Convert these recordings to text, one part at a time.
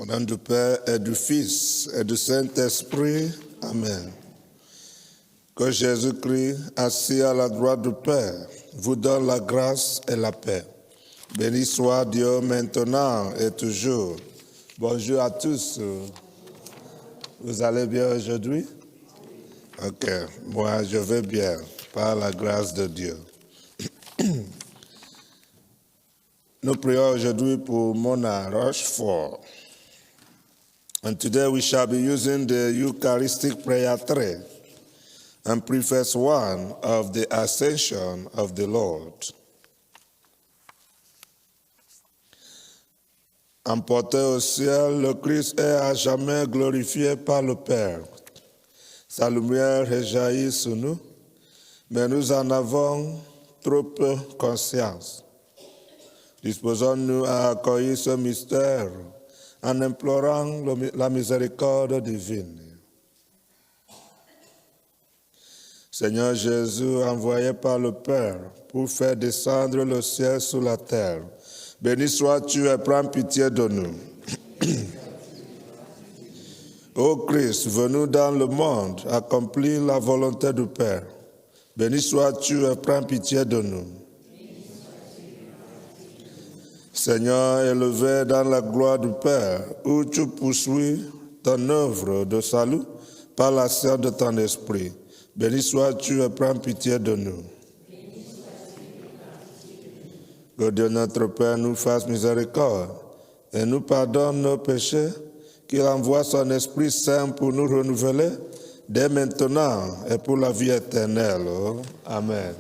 Au nom du Père et du Fils et du Saint-Esprit. Amen. Que Jésus-Christ, assis à la droite du Père, vous donne la grâce et la paix. Béni soit Dieu maintenant et toujours. Bonjour à tous. Vous allez bien aujourd'hui? Ok, moi je vais bien, par la grâce de Dieu. Nous prions aujourd'hui pour Mona Rochefort. And today we shall be using the Eucharistic Prayer 3 and preface 1 of the Ascension of the Lord. Emporté au ciel, le Christ est à jamais glorifié par le Père. Sa lumière rejaillit sur nous, mais nous en avons trop peu conscience. Disposons-nous à accueillir ce mystère en implorant la miséricorde divine. Seigneur Jésus, envoyé par le Père pour faire descendre le ciel sur la terre, béni sois-tu et prends pitié de nous. Ô Christ, venu dans le monde, accomplir la volonté du Père, béni sois-tu et prends pitié de nous. Seigneur, élevé dans la gloire du Père, où tu poursuis ton œuvre de salut par l'action de ton esprit, béni sois-tu et prends pitié de nous. Que Dieu notre Père nous fasse miséricorde et nous pardonne nos péchés, qu'il envoie son Esprit Saint pour nous renouveler dès maintenant et pour la vie éternelle. Amen.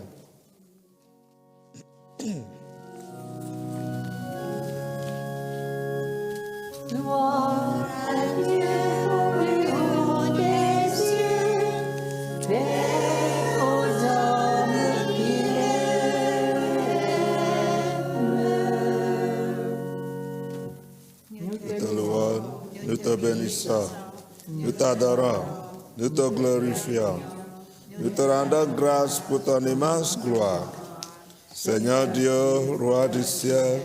Gloire à Dieu au haut des cieux, paix aux hommes qu'il aime. Nous te louons, nous te bénissons, nous t'adorons, nous te glorifions, nous te rendons grâce pour ton immense gloire. Seigneur Dieu, roi du ciel,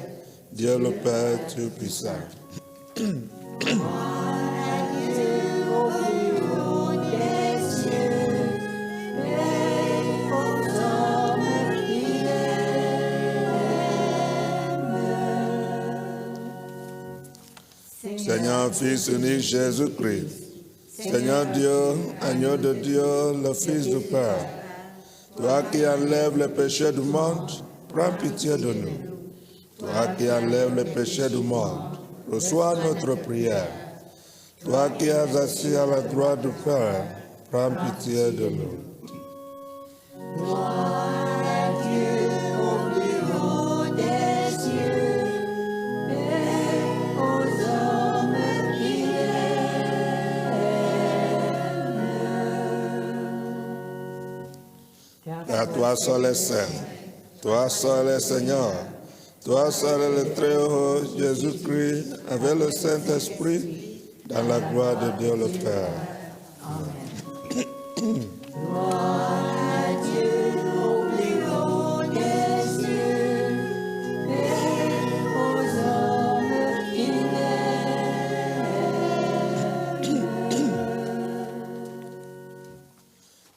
Dieu le Père Tout-Puissant. Seigneur, Fils unique Jésus-Christ, Seigneur Dieu, agneau de Dieu, le Fils du Père, toi qui enlèves les péchés du monde, prends pitié de nous. Toi qui enlèves les péchés du monde, reçois notre prière. Toi qui es assis à la droite du Père, prends pitié de nous. Car toi seul est saint, toi seul est Seigneur, toi seul est le Très-Haut Jésus-Christ, avec le Saint-Esprit, dans la gloire de Dieu le Père. Amen.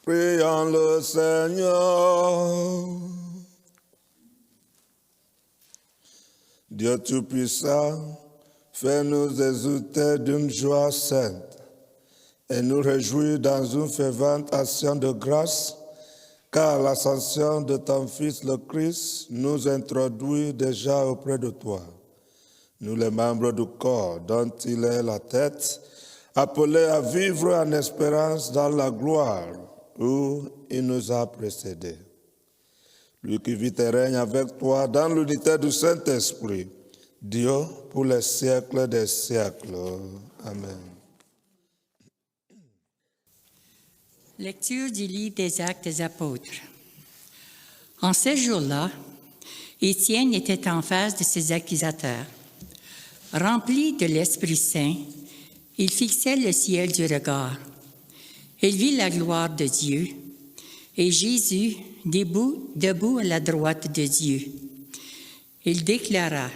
Prions le Seigneur. Dieu Tout-Puissant, fais-nous exulter d'une joie sainte et nous réjouir dans une fervente action de grâce, car l'ascension de ton Fils le Christ nous introduit déjà auprès de toi. Nous les membres du corps dont il est la tête, appelés à vivre en espérance dans la gloire où il nous a précédés. Lui qui vit et règne avec toi dans l'unité du Saint-Esprit, Dieu pour les siècles des siècles. Amen. Lecture du livre des Actes des Apôtres. En ce jour-là, Étienne était en face de ses accusateurs. Rempli de l'Esprit Saint, il fixait le ciel du regard. Il vit la gloire de Dieu et Jésus debout à la droite de Dieu. Il déclara: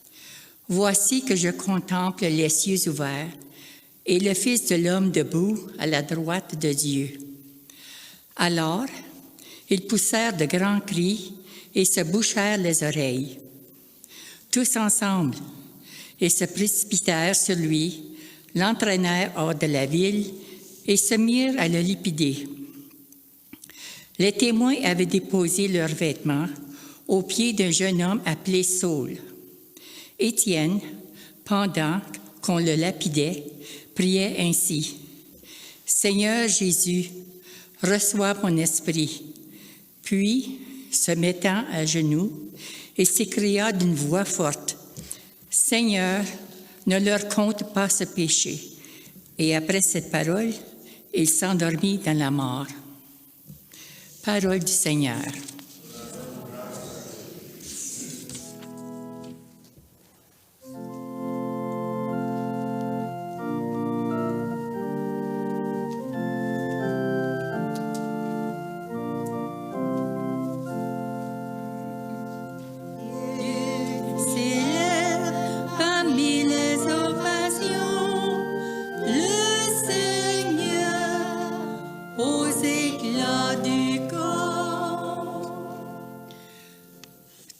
« Voici que je contemple les cieux ouverts et le Fils de l'homme debout à la droite de Dieu. Alors, ils poussèrent de grands cris et se bouchèrent les oreilles. Tous ensemble, ils se précipitèrent sur lui, l'entraînèrent hors de la ville et se mirent à le lipider. Les témoins avaient déposé leurs vêtements aux pieds d'un jeune homme appelé Saul. Étienne, pendant qu'on le lapidait, priait ainsi: « Seigneur Jésus, reçois mon esprit. » Puis, se mettant à genoux, il s'écria d'une voix forte: « Seigneur, ne leur compte pas ce péché. » Et après cette parole, il s'endormit dans la mort. Parole du Seigneur.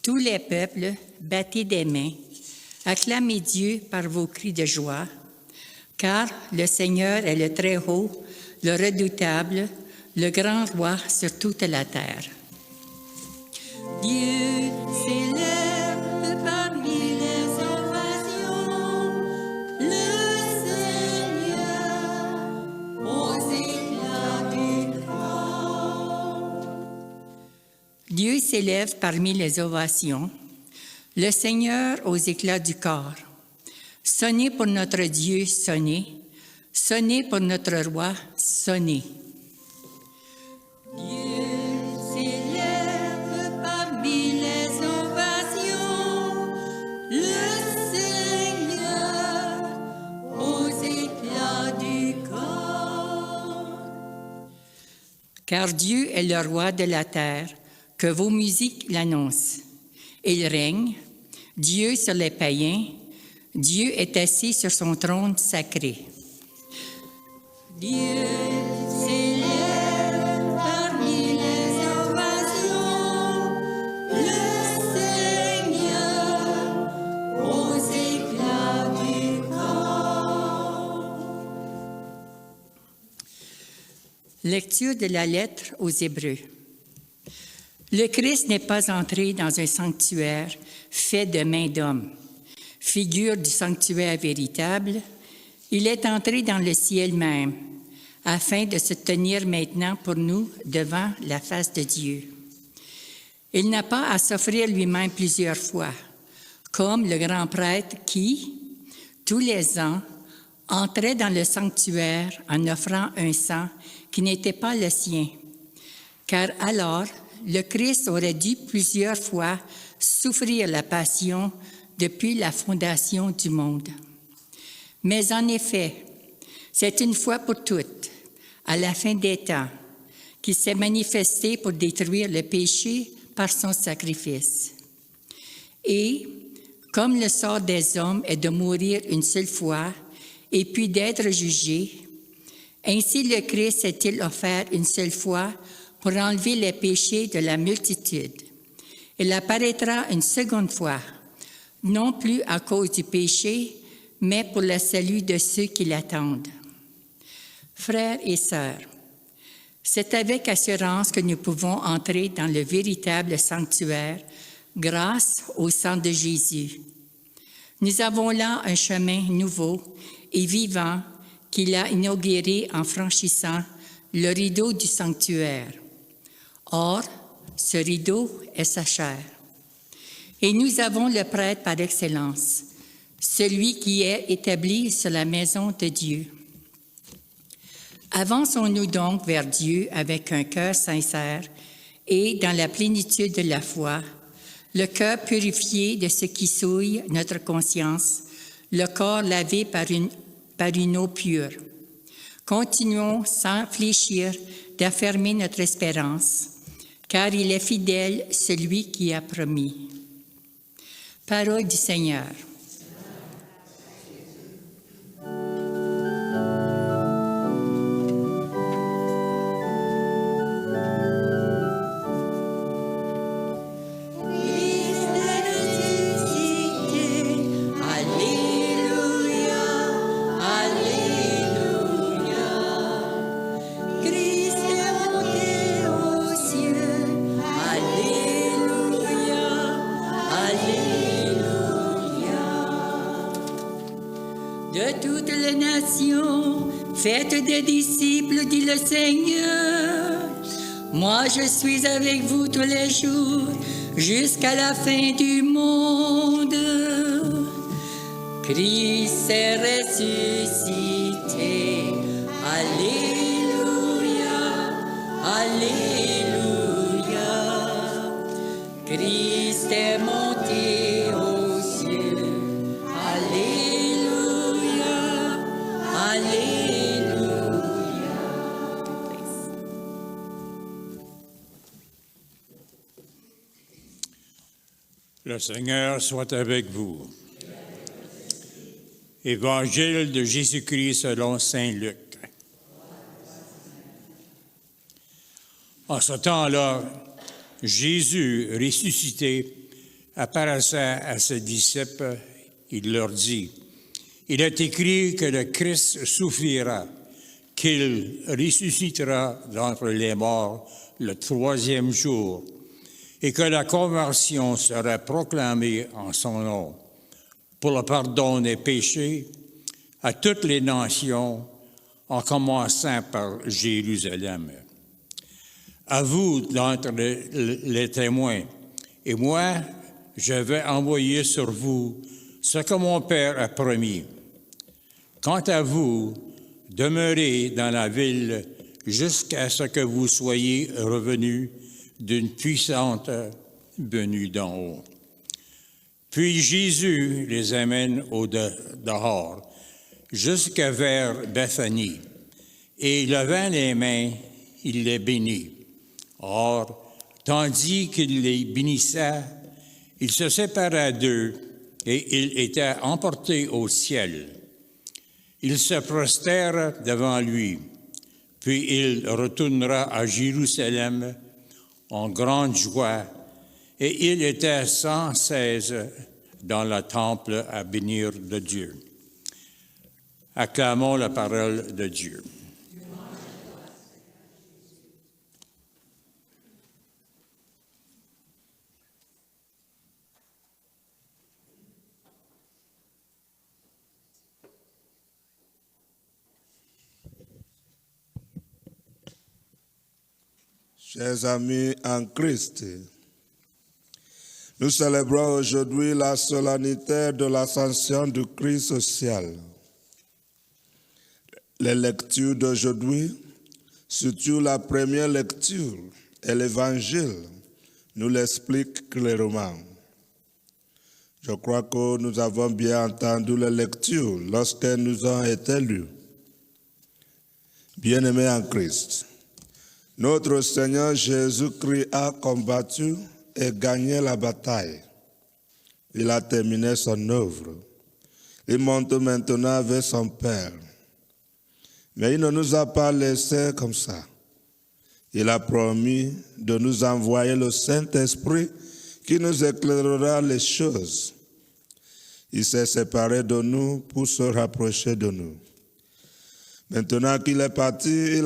Tous les peuples, battez des mains, acclamez Dieu par vos cris de joie, car le Seigneur est le Très-Haut, le Redoutable, le grand roi sur toute la terre. Dieu s'élève parmi les ovations, le Seigneur aux éclats du trône. Dieu s'élève parmi les ovations, le Seigneur aux éclats du corps. Sonnez pour notre Dieu, sonnez. Sonnez pour notre roi, sonnez. Dieu s'élève parmi les ovations, le Seigneur aux éclats du corps. Car Dieu est le roi de la terre, que vos musiques l'annoncent. Il règne, Dieu sur les païens, Dieu est assis sur son trône sacré. Dieu s'élève parmi les ovations, le Seigneur aux éclats du corps. Lecture de la lettre aux Hébreux. Le Christ n'est pas entré dans un sanctuaire fait de mains d'hommes, figure du sanctuaire véritable. Il est entré dans le ciel même, afin de se tenir maintenant pour nous devant la face de Dieu. Il n'a pas à s'offrir lui-même plusieurs fois, comme le grand prêtre qui, tous les ans, entrait dans le sanctuaire en offrant un sang qui n'était pas le sien, car alors le Christ aurait dû plusieurs fois souffrir la passion depuis la fondation du monde. Mais en effet, c'est une fois pour toutes, à la fin des temps, qu'il s'est manifesté pour détruire le péché par son sacrifice. Et, comme le sort des hommes est de mourir une seule fois et puis d'être jugé, ainsi le Christ s'est-il offert une seule fois pour enlever les péchés de la multitude. Il apparaîtra une seconde fois, non plus à cause du péché, mais pour le salut de ceux qui l'attendent. Frères et sœurs, c'est avec assurance que nous pouvons entrer dans le véritable sanctuaire grâce au sang de Jésus. Nous avons là un chemin nouveau et vivant qu'il a inauguré en franchissant le rideau du sanctuaire. Or, ce rideau est sa chair. Et nous avons le prêtre par excellence, celui qui est établi sur la maison de Dieu. Avançons-nous donc vers Dieu avec un cœur sincère et dans la plénitude de la foi, le cœur purifié de ce qui souille notre conscience, le corps lavé par une eau pure. Continuons sans fléchir d'affermer notre espérance, car il est fidèle celui qui a promis. Parole du Seigneur. Faites des disciples, dit le Seigneur. Moi, je suis avec vous tous les jours, jusqu'à la fin du monde. Christ est ressuscité. Alléluia, Alléluia. Christ est monté aux cieux. Alléluia, Alléluia. Le Seigneur soit avec vous. Évangile de Jésus-Christ selon saint Luc. En ce temps-là, Jésus, ressuscité, apparaissait à ses disciples. Il leur dit, « Il est écrit que le Christ souffrira, qu'il ressuscitera d'entre les morts le troisième jour, et que la conversion sera proclamée en son nom pour le pardon des péchés à toutes les nations, en commençant par Jérusalem. À vous d'entre les témoins, et moi, je vais envoyer sur vous ce que mon Père a promis. Quant à vous, demeurez dans la ville jusqu'à ce que vous soyez revenus d'une puissante venue d'en haut. » Puis Jésus les amène au dehors, jusqu'à vers Béthanie, et levant les mains, il les bénit. Or, tandis qu'il les bénissait, il se sépara d'eux, et il était emporté au ciel. Ils se prostèrent devant lui, puis il retournera à Jérusalem en grande joie, et il était sans cesse dans le temple à bénir de Dieu. Acclamons la parole de Dieu. Chers amis en Christ, nous célébrons aujourd'hui la solennité de l'ascension du Christ social. Les lectures d'aujourd'hui, surtout la première lecture et l'Évangile, nous l'expliquent clairement. Je crois que nous avons bien entendu les lectures lorsqu'elles nous ont été lues. Bien-aimés en Christ, notre Seigneur Jésus-Christ a combattu et gagné la bataille. Il a terminé son œuvre. Il monte maintenant avec son Père. Mais il ne nous a pas laissés comme ça. Il a promis de nous envoyer le Saint-Esprit qui nous éclairera les choses. Il s'est séparé de nous pour se rapprocher de nous. Maintenant qu'il est parti,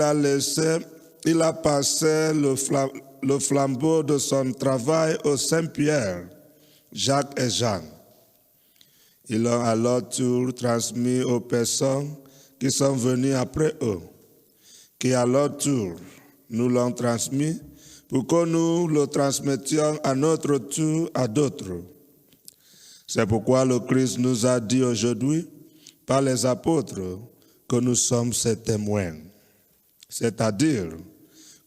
il a passé le flambeau de son travail aux Saint-Pierre, Jacques et Jean. Ils l'ont à leur tour transmis aux personnes qui sont venues après eux, qui à leur tour nous l'ont transmis pour que nous le transmettions à notre tour à d'autres. C'est pourquoi le Christ nous a dit aujourd'hui, par les apôtres, que nous sommes ses témoins. C'est-à-dire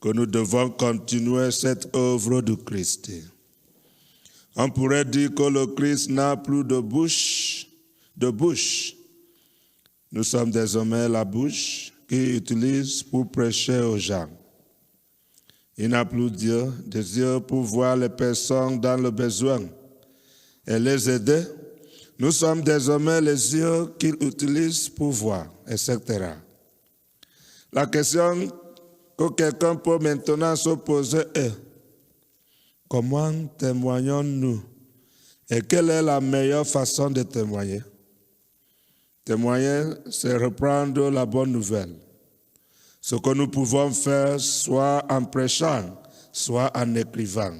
que nous devons continuer cette œuvre du Christ. On pourrait dire que le Christ n'a plus de bouche. Nous sommes désormais la bouche qu'il utilise pour prêcher aux gens. Il n'a plus des yeux pour voir les personnes dans le besoin et les aider. Nous sommes désormais les yeux qu'il utilise pour voir, etc. La question que quelqu'un peut maintenant se poser est: comment témoignons-nous? Et quelle est la meilleure façon de témoigner? Témoigner, c'est reprendre la bonne nouvelle. Ce que nous pouvons faire soit en prêchant, soit en écrivant.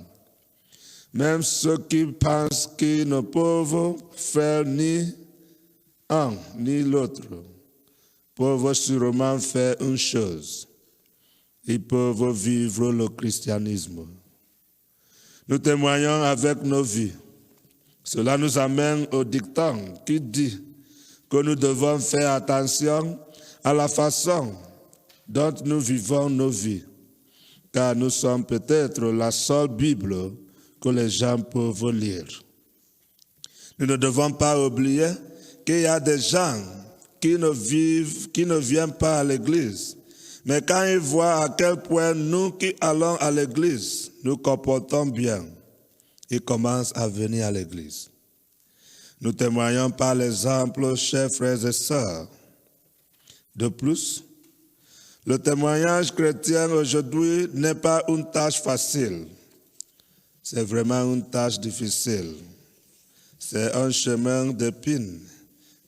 Même ceux qui pensent qu'ils ne peuvent faire ni un ni l'autre peuvent sûrement faire une chose. Ils peuvent vivre le christianisme. Nous témoignons avec nos vies. Cela nous amène au dicton qui dit que nous devons faire attention à la façon dont nous vivons nos vies, car nous sommes peut-être la seule Bible que les gens peuvent lire. Nous ne devons pas oublier qu'il y a des gens qui ne viennent pas à l'église. Mais quand ils voient à quel point nous qui allons à l'église, nous comportons bien, ils commencent à venir à l'église. Nous témoignons par l'exemple, chers frères et sœurs. De plus, le témoignage chrétien aujourd'hui n'est pas une tâche facile. C'est vraiment une tâche difficile. C'est un chemin d'épines.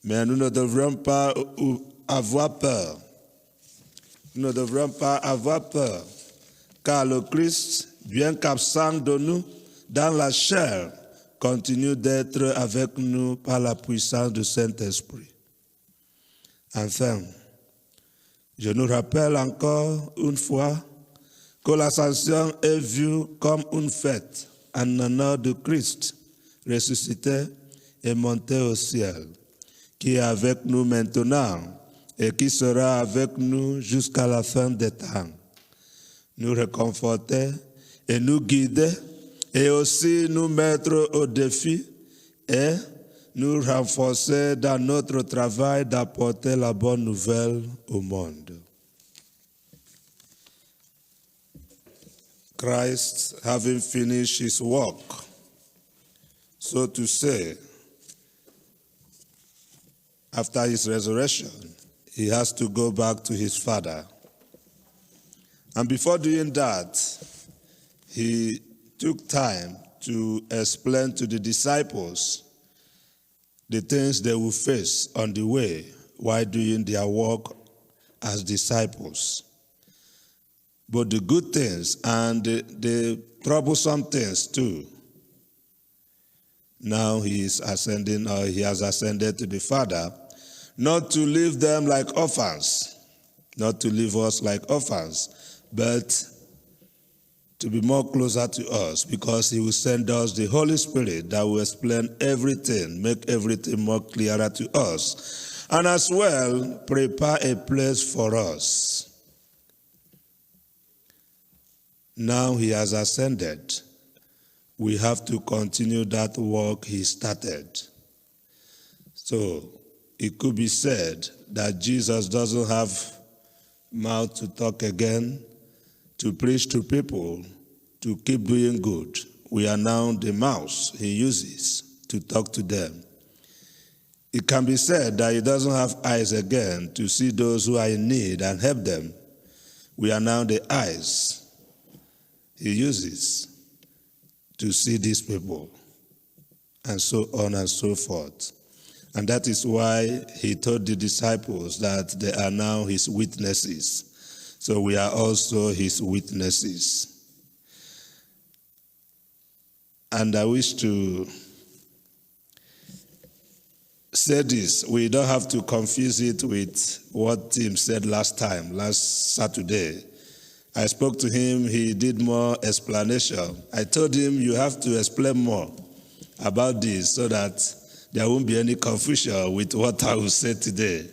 Mais nous ne devrions pas avoir peur. Nous ne devrions pas avoir peur, car le Christ, bien qu'absent de nous dans la chair, continue d'être avec nous par la puissance du Saint-Esprit. Enfin, je nous rappelle encore une fois que l'ascension est vue comme une fête en honneur de Christ, ressuscité et monté au ciel, qui est avec nous maintenant et qui sera avec nous jusqu'à la fin des temps. Nous réconforter et nous guider et aussi nous mettre au défi et nous renforcer dans notre travail d'apporter la bonne nouvelle au monde. Christ, having finished his work, so to say, after his resurrection, he has to go back to his Father. And before doing that, he took time to explain to the disciples the things they will face on the way while doing their work as disciples. But the good things and the troublesome things too. Now he has ascended to the Father, not to leave them like orphans, not to leave us like orphans, but to be more closer to us, because he will send us the Holy Spirit that will explain everything, make everything more clearer to us, and as well prepare a place for us. Now he has ascended. We have to continue that work he started. So it could be said that Jesus doesn't have mouth to talk again, to preach to people, to keep doing good. We are now the mouth he uses to talk to them. It can be said that he doesn't have eyes again to see those who are in need and help them. We are now the eyes he uses to see these people, and so on and so forth. And that is why he told the disciples that they are now his witnesses. So we are also his witnesses. And I wish to say this. We don't have to confuse it with what Tim said last Saturday. I spoke to him, he did more explanation. I told him you have to explain more about this so that there won't be any confusion with what I will say today.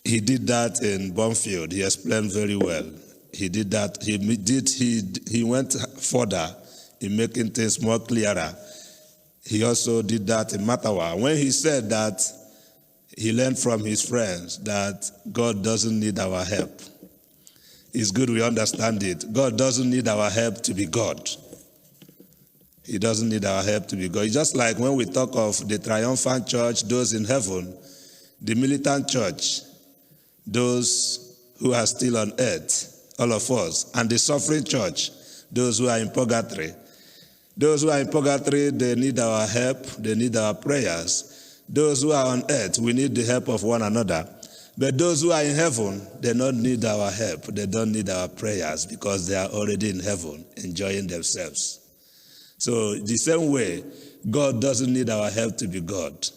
He did that in Bonfield. He explained very well. He did that. He went further in making things more clearer. He also did that in Mattawa. When he said that he learned from his friends that God doesn't need our help. It's good we understand it. God doesn't need our help to be God. He doesn't need our help to be God. It's just like when we talk of the triumphant church, those in heaven, the militant church, those who are still on earth, all of us, and the suffering church, those who are in purgatory. Those who are in purgatory, they need our help, they need our prayers. Those who are on earth, we need the help of one another. But those who are in heaven, they don't need our help, they don't need our prayers because they are already in heaven, enjoying themselves. So the same way, God doesn't need our help to be God,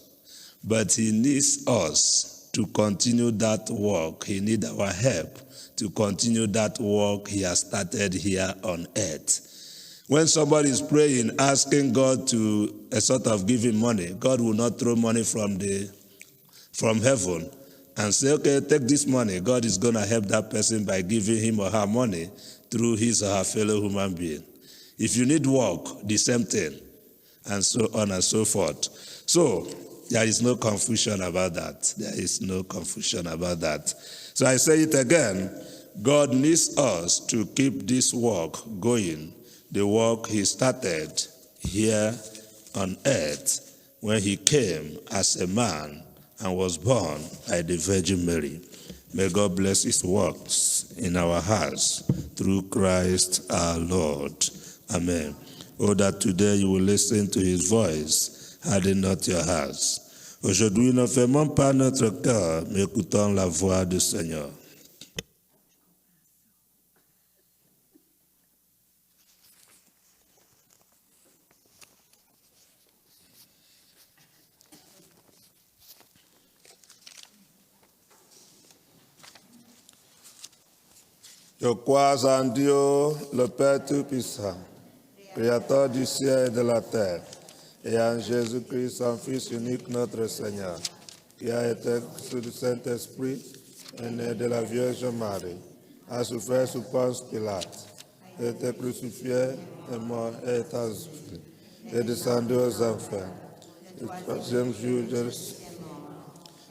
but he needs us to continue that work. He needs our help to continue that work he has started here on earth. When somebody is praying, asking God to sort of give him money, God will not throw money from heaven and say, okay, take this money. God is going to help that person by giving him or her money through his or her fellow human being. If you need work, the same thing, and so on and so forth. So there is no confusion about that. There is no confusion about that. So I say it again, God needs us to keep this work going, the work he started here on earth when he came as a man and was born by the Virgin Mary. May God bless his works in our hearts through Christ our Lord. Amen. Oh, that today you will listen to his voice, harden not your hearts. Aujourd'hui, ne fermons pas notre cœur, mais écoutons la voix du Seigneur. Je crois en Dieu, le Père Tout-Puissant, Créateur du ciel et de la terre, et en Jésus-Christ, son Fils unique, notre Seigneur, qui a été sous le Saint-Esprit, est né de la Vierge Marie, a souffert sous Ponce Pilate, a été crucifié, est mort et est ensuite, est descendu aux enfers. Le troisième jour,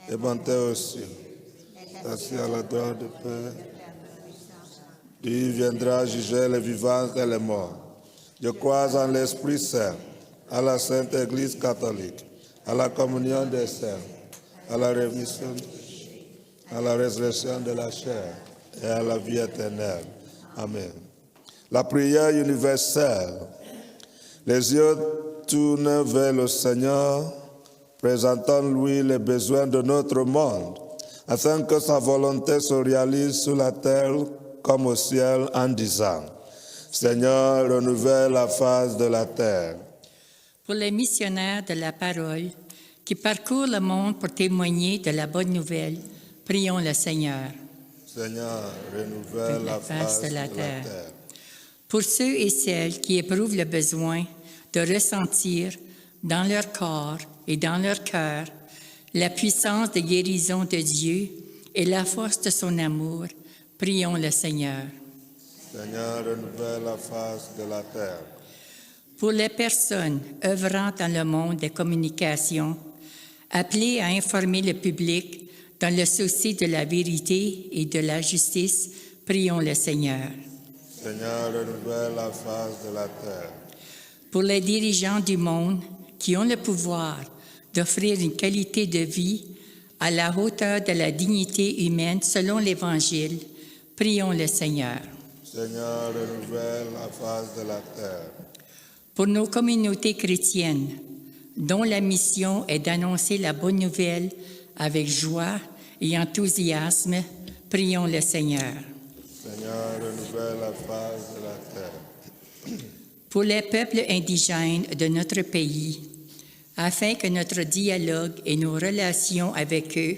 est monté au ciel, assis à la droite du Père. Il viendra juger les vivants et les morts. Je crois en l'Esprit Saint, à la Sainte Église catholique, à la communion des saints, à la rémission, à la résurrection de la chair et à la vie éternelle. Amen. La prière universelle. Les yeux tournent vers le Seigneur, présentons-lui les besoins de notre monde, afin que sa volonté se réalise sur la terre comme au ciel, en disant, Seigneur, renouvelle la face de la terre. Pour les missionnaires de la parole qui parcourent le monde pour témoigner de la bonne nouvelle, prions le Seigneur. Seigneur, renouvelle la face de la terre. Pour ceux et celles qui éprouvent le besoin de ressentir dans leur corps et dans leur cœur la puissance de guérison de Dieu et la force de son amour, prions le Seigneur. Seigneur, renouvelle la face de la terre. Pour les personnes œuvrant dans le monde des communications, appelées à informer le public dans le souci de la vérité et de la justice, prions le Seigneur. Seigneur, renouvelle la face de la terre. Pour les dirigeants du monde qui ont le pouvoir d'offrir une qualité de vie à la hauteur de la dignité humaine selon l'Évangile, prions le Seigneur. Seigneur, renouvelle la face de la terre. Pour nos communautés chrétiennes, dont la mission est d'annoncer la bonne nouvelle avec joie et enthousiasme, prions le Seigneur. Seigneur, renouvelle la face de la terre. Pour les peuples indigènes de notre pays, afin que notre dialogue et nos relations avec eux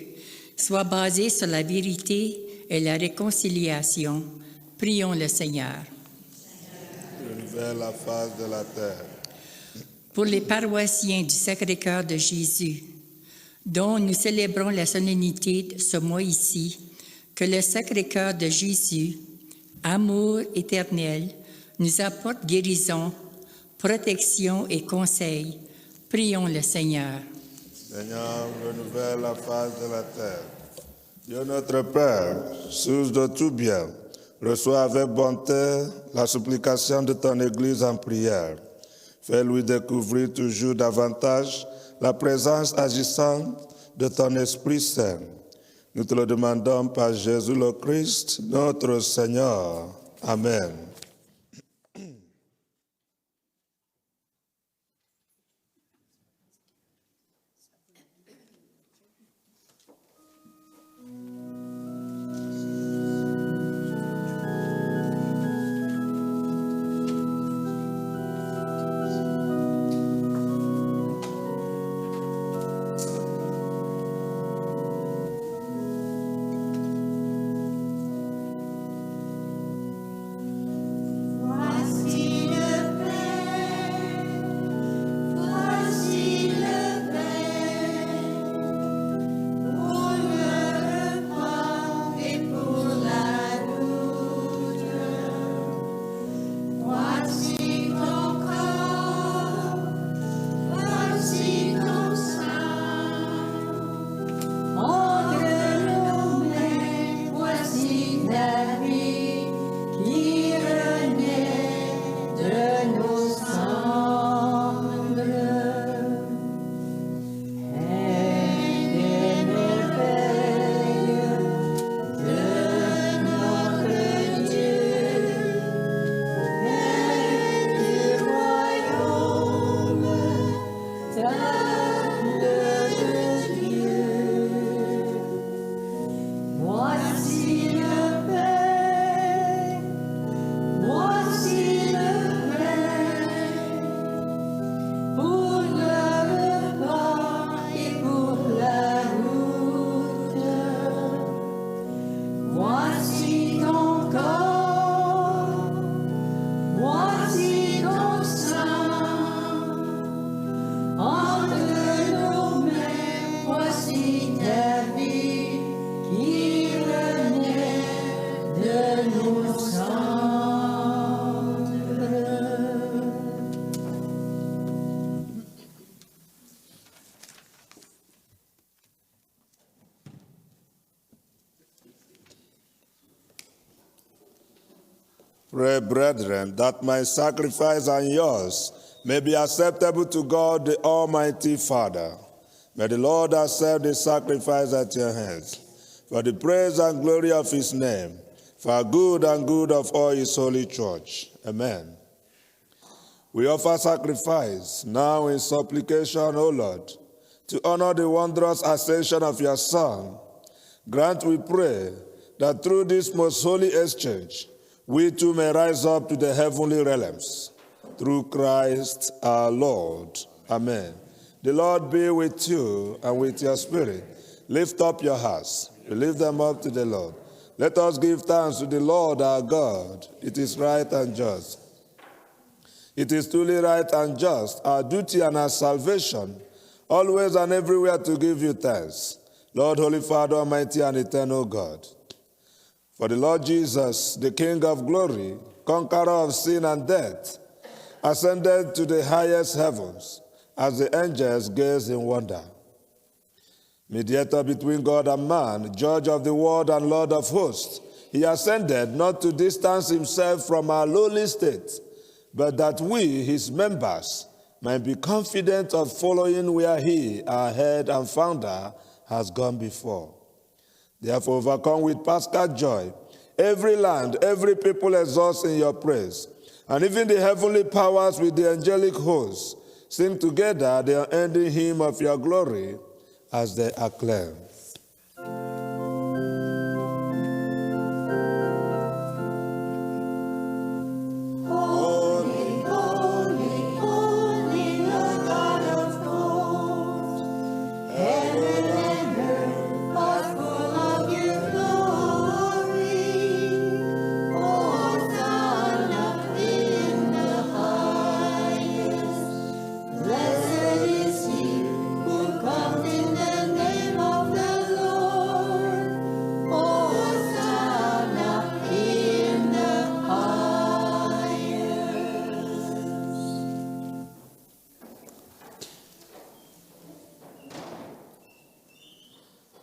soient basés sur la vérité et la réconciliation, prions le Seigneur. Renouvelle la face de la terre. Pour les paroissiens du Sacré-Cœur de Jésus, dont nous célébrons la solennité ce mois ici, que le Sacré-Cœur de Jésus, amour éternel, nous apporte guérison, protection et conseil. Prions le Seigneur. Seigneur, renouvelle la face de la terre. Dieu notre Père, source de tout bien, reçois avec bonté la supplication de ton Église en prière. Fais-lui découvrir toujours davantage la présence agissante de ton Esprit Saint. Nous te le demandons par Jésus le Christ, notre Seigneur. Amen. Pray, brethren, that my sacrifice and yours may be acceptable to God the Almighty Father. May the Lord accept the sacrifice at your hands, for the praise and glory of his name, for good and good of all his holy church. Amen. We offer sacrifice now in supplication, O Lord, to honor the wondrous ascension of your Son. Grant, we pray, that through this most holy exchange, we too may rise up to the heavenly realms. Through Christ our Lord. Amen. The Lord be with you and with your spirit. Lift up your hearts. Lift them up to the Lord. Let us give thanks to the Lord our God. It is right and just. It is truly right and just, our duty and our salvation, always and everywhere to give you thanks, Lord, Holy Father, Almighty and eternal God. For the Lord Jesus, the King of glory, conqueror of sin and death, ascended to the highest heavens as the angels gaze in wonder. Mediator between God and man, judge of the world and Lord of hosts, he ascended not to distance himself from our lowly state, but that we, his members, might be confident of following where he, our head and founder, has gone before. Therefore, overcome with paschal joy, every land, every people exalts in your praise, and even the heavenly powers with the angelic hosts sing together the unending hymn of your glory as they acclaim.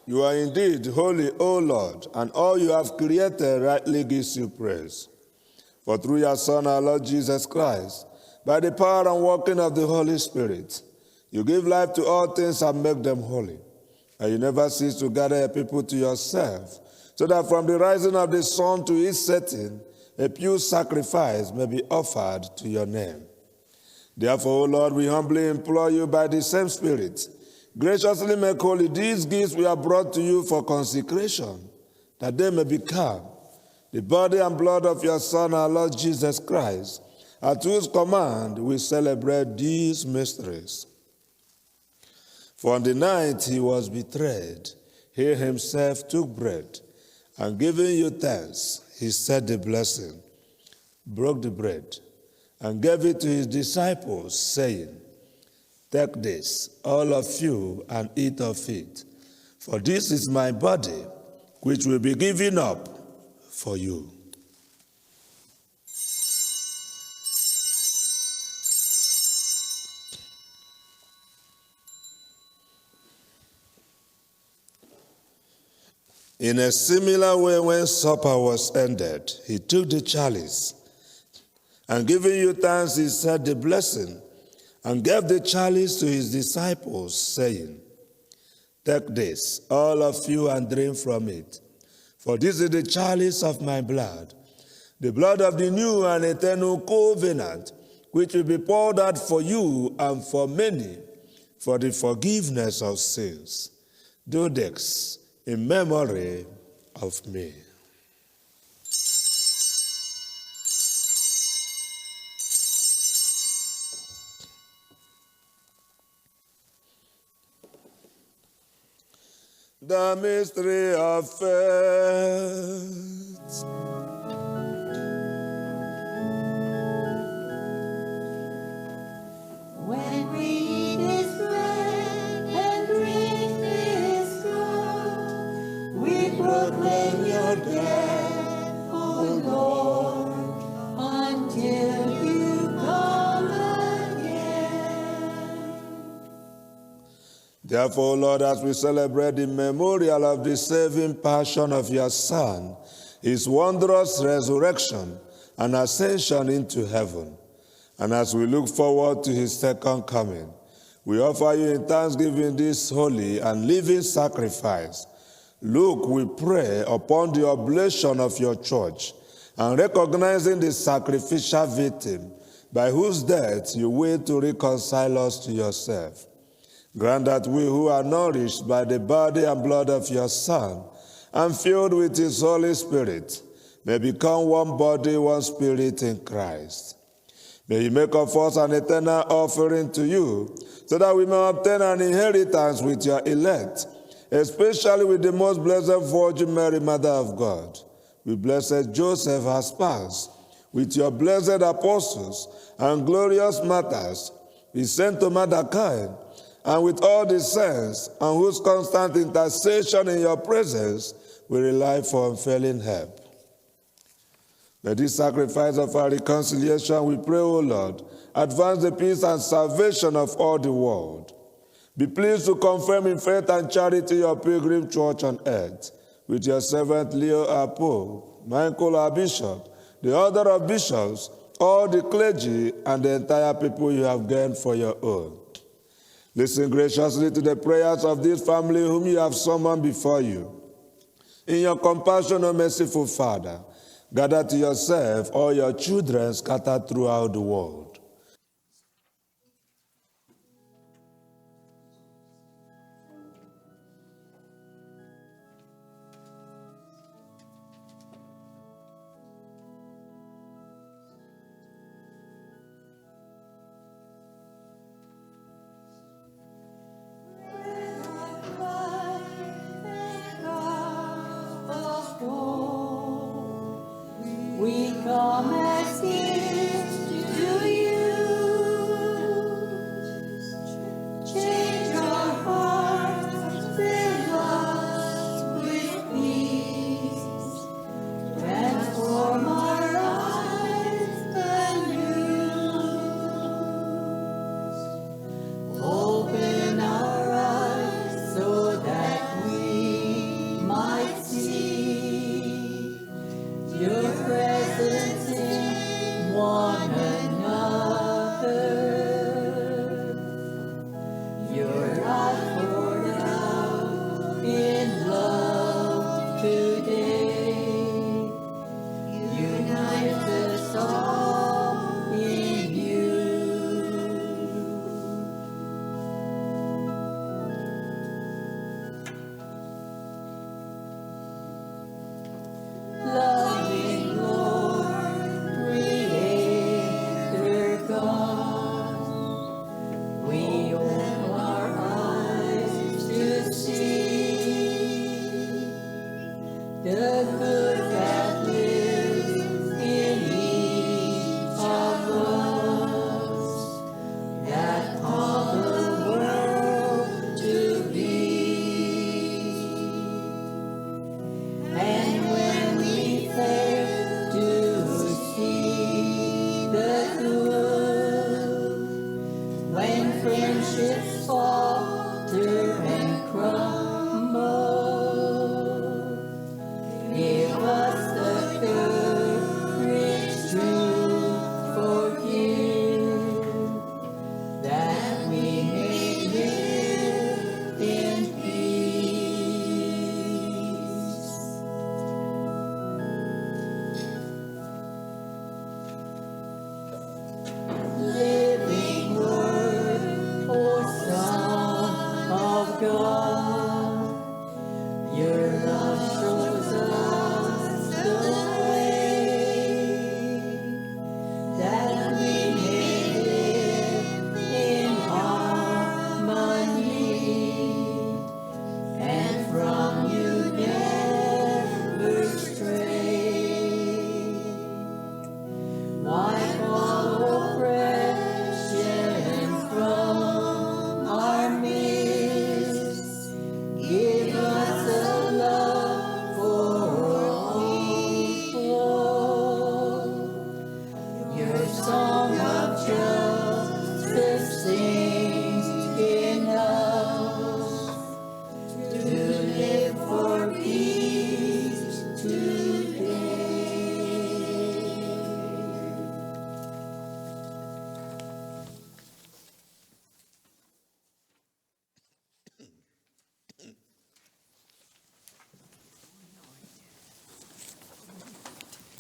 You are indeed holy, O Lord, and all you have created rightly gives you praise. For through your Son, our Lord Jesus Christ, by the power and working of the Holy Spirit, you give life to all things and make them holy. And you never cease to gather a people to yourself, so that from the rising of the sun to its setting, a pure sacrifice may be offered to your name. Therefore, O Lord, we humbly implore you by the same Spirit, graciously make holy these gifts we have brought to you for consecration, that they may become the body and blood of your Son, our Lord Jesus Christ, at whose command we celebrate these mysteries. For on the night he was betrayed, he himself took bread, and giving you thanks, he said the blessing, broke the bread, and gave it to his disciples, saying, "Take this, all of you, and eat of it, for this is my body, which will be given up for you." In a similar way, when supper was ended, he took the chalice, and giving you thanks, he said the blessing, and gave the chalice to his disciples, saying, "Take this, all of you, and drink from it. For this is the chalice of my blood, the blood of the new and eternal covenant, which will be poured out for you and for many for the forgiveness of sins. Do this in memory of me." The mystery of faith. When we eat His bread and drink His blood, we proclaim your death, O Lord, until you come again. Therefore, Lord, as we celebrate the memorial of the saving passion of your Son, his wondrous resurrection, an ascension into heaven. And as we look forward to his second coming, we offer you in thanksgiving this holy and living sacrifice. Look, we pray, upon the oblation of your church, and recognizing the sacrificial victim by whose death you will to reconcile us to yourself. Grant that we who are nourished by the body and blood of your Son and filled with his Holy Spirit may become one body, one spirit in Christ. May you make of us an eternal offering to you, so that we may obtain an inheritance with your elect, especially with the most blessed Virgin Mary, Mother of God, with blessed Joseph, her spouse, with your blessed apostles and glorious martyrs, with Saint Thomas d'Aquin, and with all the saints, on whose constant intercession in your presence we rely for unfailing help. May this sacrifice of our reconciliation, we pray, O Lord, advance the peace and salvation of all the world. Be pleased to confirm in faith and charity your pilgrim church on earth, with your servant Leo our Pope, Michael our Bishop, the order of bishops, all the clergy, and the entire people you have gained for your own. Listen graciously to the prayers of this family whom you have summoned before you. In your compassion, O merciful Father, gather to yourself all your children scattered throughout the world. We come as gifts to you. Change our hearts, fill us with peace. Transform our lives anew. Open our eyes so that we might see your presence in one another. Your life poured out in love today. Unite us all in you. Loving Lord, Creator God, we open our eyes to see the good that lives in each of us, that call the world to be. And when we fail to see the good, when friendships falter and crumble, give us the courage to forgive, that we may live in peace. Living Word, for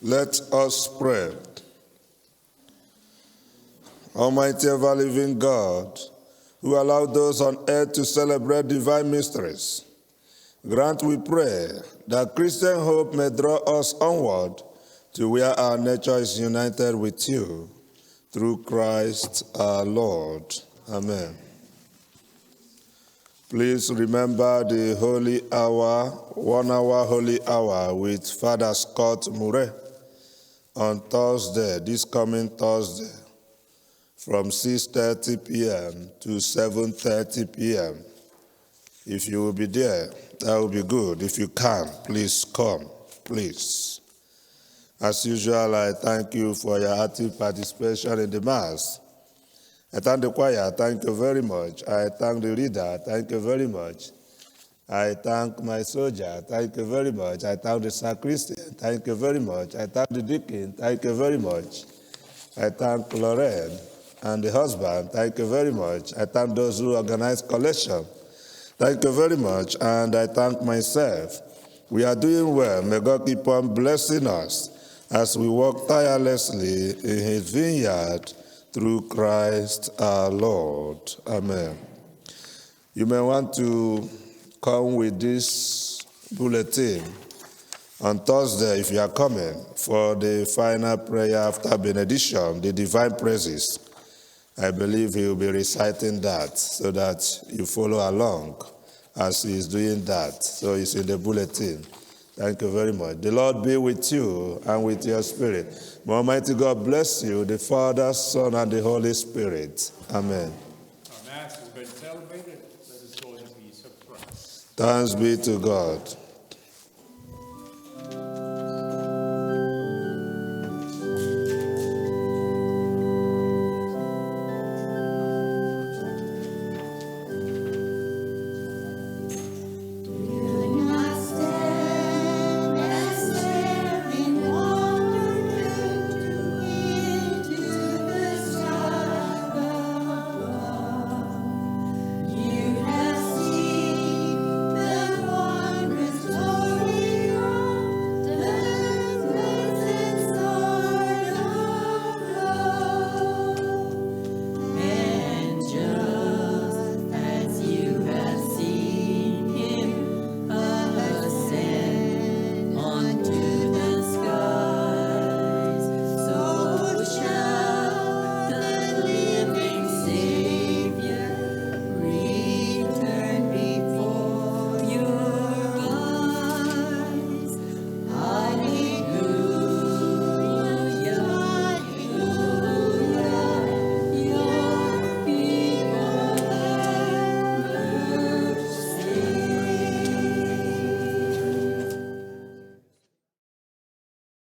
Let us pray. Almighty ever-living God, who allowed those on earth to celebrate divine mysteries, grant, we pray, that Christian hope may draw us onward to where our nature is united with you, through Christ our Lord. Amen. Please remember the holy hour, 1 hour holy hour with Father Scott Murray on Thursday, this coming Thursday, from 6:30 p.m. to 7:30 p.m. If you will be there, that will be good. If you can, please come, please. As usual, I thank you for your active participation in the Mass. I thank the choir, thank you very much. I thank the reader, thank you very much. I thank my soldier, thank you very much. I thank the sacristan, thank you very much. I thank the deacon, thank you very much. I thank Lorraine and the husband, thank you very much. I thank those who organize collection, thank you very much. And I thank myself. We are doing well. May God keep on blessing us as we work tirelessly in his vineyard through Christ our Lord. Amen. You may want to come with this bulletin on Thursday, if you are coming, for the final prayer after benediction, the divine praises. I believe he will be reciting that so that you follow along as he is doing that. So it's in the bulletin. Thank you very much. The Lord be with you and with your spirit. May Almighty God bless you, the Father, Son, and the Holy Spirit. Amen. Our Mass has been celebrated. Let us go in peace of Christ. Thanks be to God.